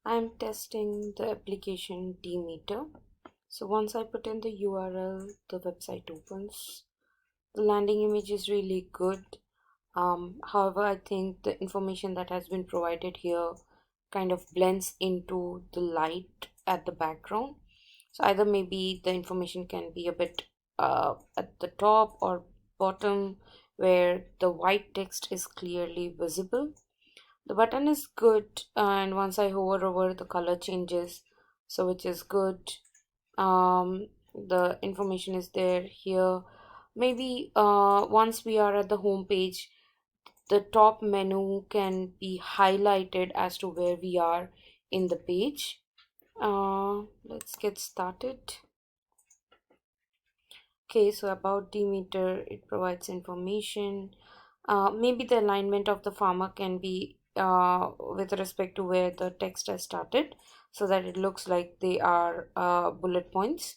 I'm testing the application Demeter. So once I put in the URL, the website opens. The landing image is really good. However, I think the information that has been provided here kind of blends into the light at the background. So either maybe the information can be a bit at the top or bottom where the white text is clearly visible. The button is good, and once I hover over, the color changes, so which is good. The information is there here. Maybe once we are at the home page, the top menu can be highlighted as to where we are in the page. Let's get started. Okay, so about Demeter, it provides information. Maybe the alignment of the farmer can be with respect to where the text has started, so that it looks like they are bullet points.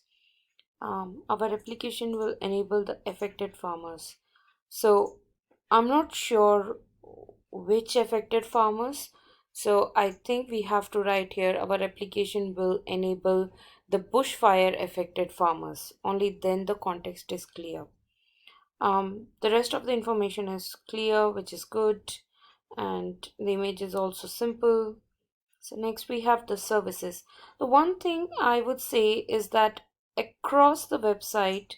Our application will enable the affected farmers. So I'm not sure which affected farmers. So I think we have to write here our application will enable the bushfire affected farmers. Only then the context is clear. The rest of the information is clear, which is good, and the image is also simple. So next we have the services. The one thing I would say is that across the website,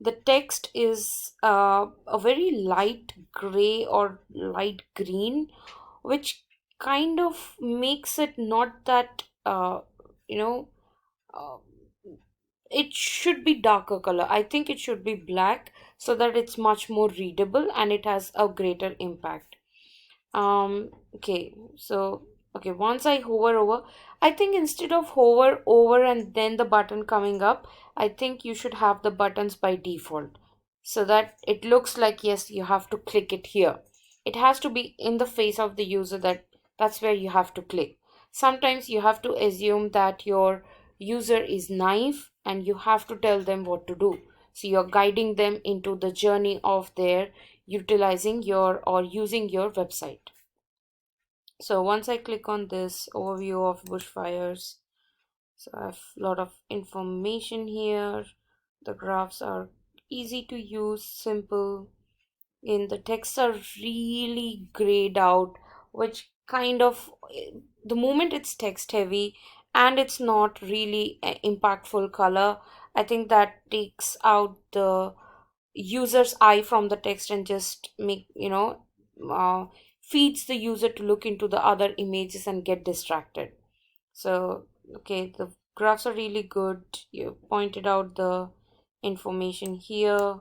the text is a very light gray or light green, which kind of makes it not that you know uh, it should be darker color. I think it should be black so that it's much more readable and it has a greater impact. Okay, so okay, once I hover over, I think instead of hover over and then the button coming up, I think you should have the buttons by default so that it looks like yes, you have to click it here. It has to be in the face of the user, that's where you have to click. Sometimes you have to assume that your user is naive and you have to tell them what to do. So you're guiding them into the journey of their utilizing your or using your website. So once I click on this overview of bushfires, so I have a lot of information here. The graphs are easy to use, simple, and the texts are really grayed out, which kind of the moment it's text heavy and it's not really impactful color, I think that takes out the user's eye from the text and just make uh, feeds the user to look into the other images and get distracted. So okay, the graphs are really good. You pointed out the information here,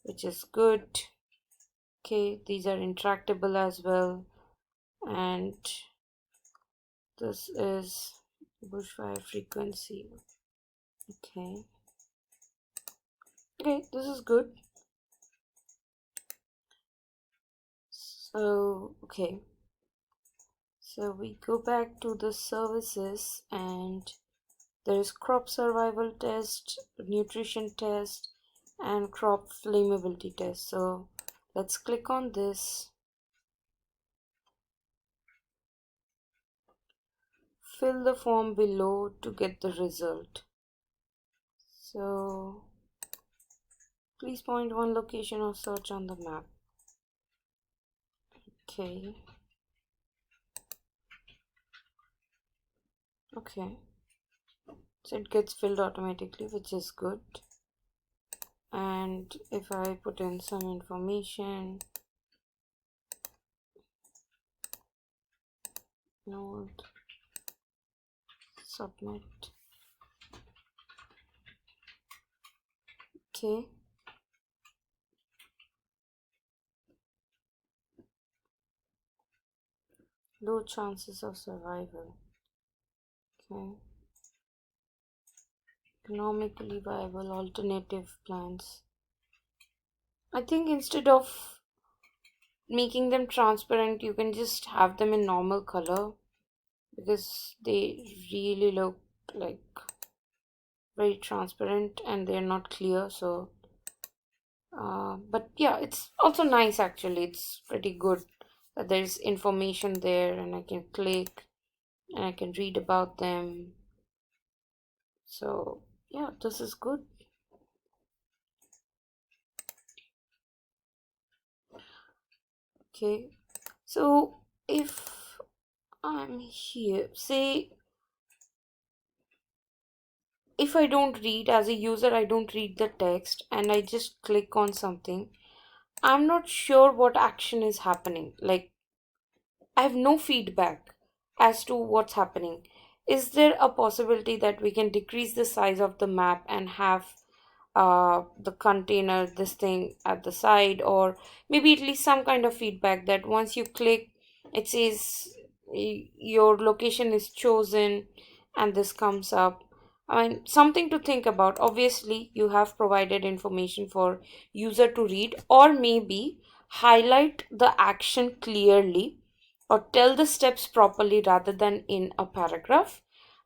which is good. Okay, these are interactable as well, and this is bushfire frequency. Okay, okay, this is good. So okay, so we go back to the services, and there is crop survival test, nutrition test, and crop flammability test. So let's click on this. Fill the form below to get the result. So please point one location or search on the map. Okay. Okay. So it gets filled automatically, which is good. And if I put in some information, node, submit. Okay. Low chances of survival. Okay. Economically viable alternative plans. I think instead of making them transparent, you can just have them in normal color because they really look like very transparent and they're not clear. So but yeah, it's also nice actually. It's pretty good that there's information there and I can click and I can read about them. So yeah, this is good. Okay, so if I'm here, say if I don't read, as a user, I don't read the text and I just click on something, I'm not sure what action is happening. Like, I have no feedback as to what's happening. Is there a possibility that we can decrease the size of the map and have the container, this thing at the side, or maybe at least some kind of feedback that once you click, it says your location is chosen and this comes up. I mean, something to think about. Obviously, you have provided information for user to read, or maybe highlight the action clearly or tell the steps properly rather than in a paragraph,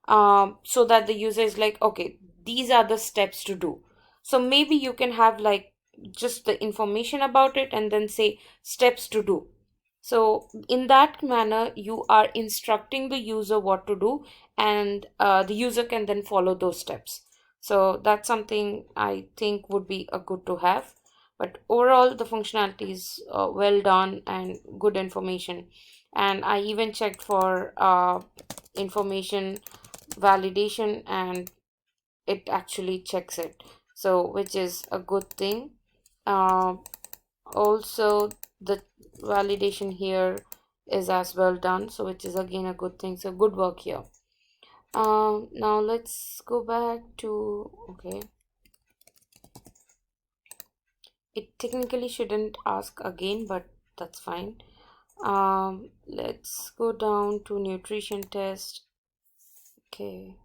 so that the user is like, okay, these are the steps to do. So maybe you can have like just the information about it and then say steps to do. So in that manner, you are instructing the user what to do, and the user can then follow those steps. So that's something I think would be a good to have. But overall, the functionality is well done and good information. And I even checked for information validation, and it actually checks it, so which is a good thing. uh, Also, the validation here is as well done, so which is again a good thing, so good work here. Now let's go back to, okay, it technically shouldn't ask again, but that's fine. Let's go down to nutrition test. Okay,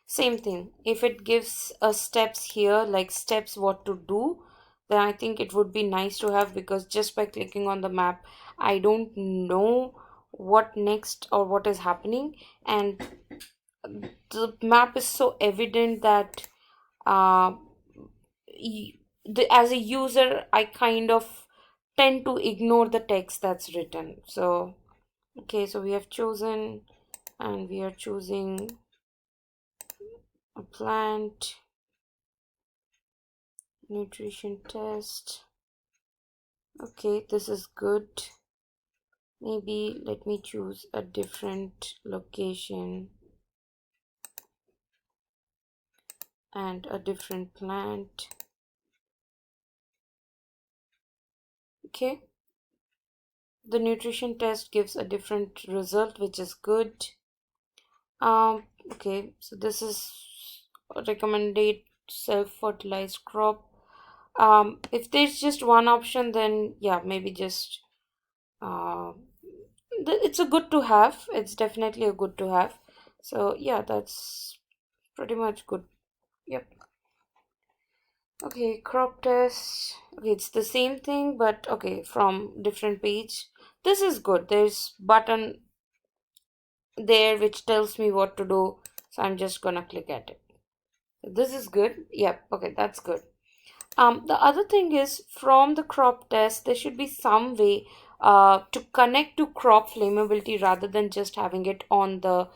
same thing. If it gives us steps here, like steps what to do, then I think it would be nice to have, because just by clicking on the map, I don't know what next or what is happening. And the map is so evident that uh, as a user, I kind of tend to ignore the text that's written. So, okay, so we have chosen, and we are choosing a plant. Nutrition test. Okay, this is good. Maybe let me choose a different location and a different plant. Okay, the nutrition test gives a different result, which is good. Okay, so this is a recommended self-fertilized crop. If there's just one option, then yeah, maybe just uh, it's a good to have. It's definitely a good to have. So yeah, that's pretty much good. Yep. Okay, crop test. Okay, it's the same thing, but okay, from different page. This is good. There's button there which tells me what to do. So I'm just gonna click at it. This is good. Yep. Okay, that's good. The other thing is, from the crop test, there should be some way to connect to crop flammability rather than just having it on the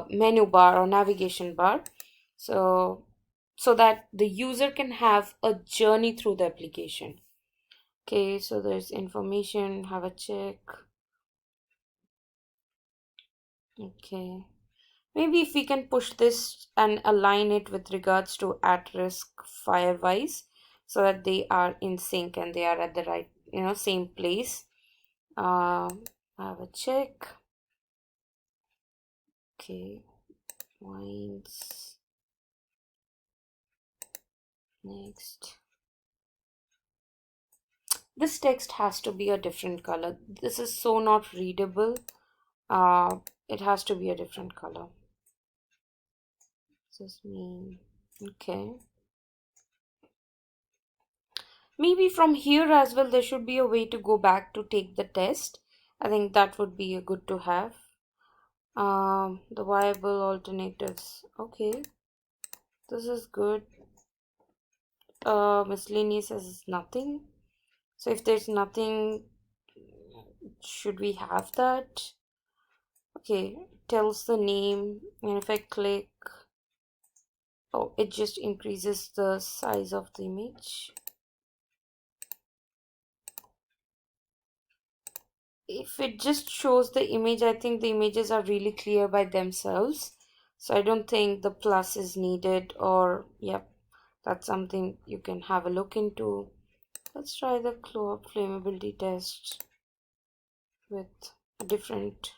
menu bar or navigation bar. So, so that the user can have a journey through the application. Okay, so there's information, have a check. Okay. Maybe if we can push this and align it with regards to at-risk firewise, so that they are in sync and they are at the right, same place. Have a check. Okay, wines. Next. This text has to be a different color. This is so not readable. It has to be a different color. This mean, okay. Maybe from here as well, there should be a way to go back to take the test. I think that would be a good to have. The viable alternatives. Okay, this is good. Miscellaneous is nothing. So if there's nothing, should we have that? Okay, tells the name, and if I click, oh, it just increases the size of the image. If it just shows the image, I think the images are really clear by themselves. So I don't think the plus is needed, or yep, that's something you can have a look into. Let's try the flammability test with a different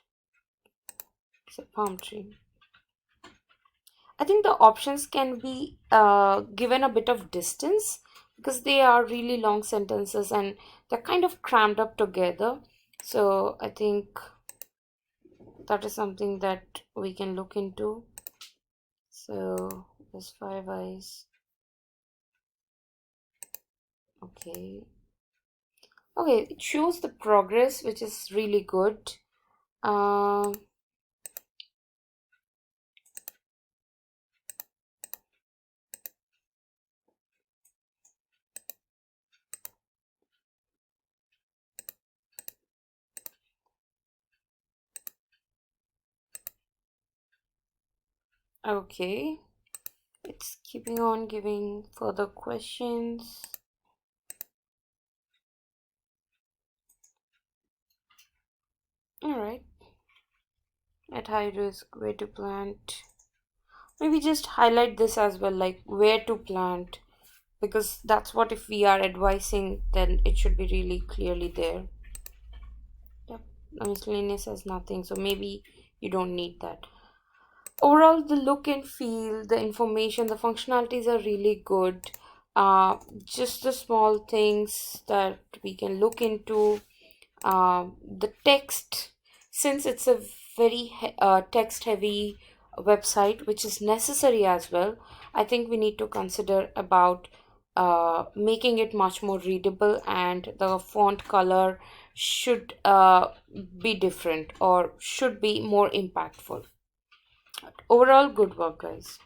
palm tree. I think the options can be given a bit of distance because they are really long sentences and they're kind of crammed up together. So I think that is something that we can look into. So there's 5 eyes. Okay. Okay, it shows the progress, which is really good. Um, okay. It's keeping on giving further questions. All right. At high risk, where to plant. Maybe just highlight this as well, like where to plant, because that's what if we are advising, then it should be really clearly there. Yep, the miscellaneous has nothing, so maybe you don't need that. Overall, the look and feel, the information, the functionalities are really good. Just the small things that we can look into. The text, since it's a very text heavy website, which is necessary as well, I think we need to consider about making it much more readable, and the font color should be different or should be more impactful. Overall, good work, guys.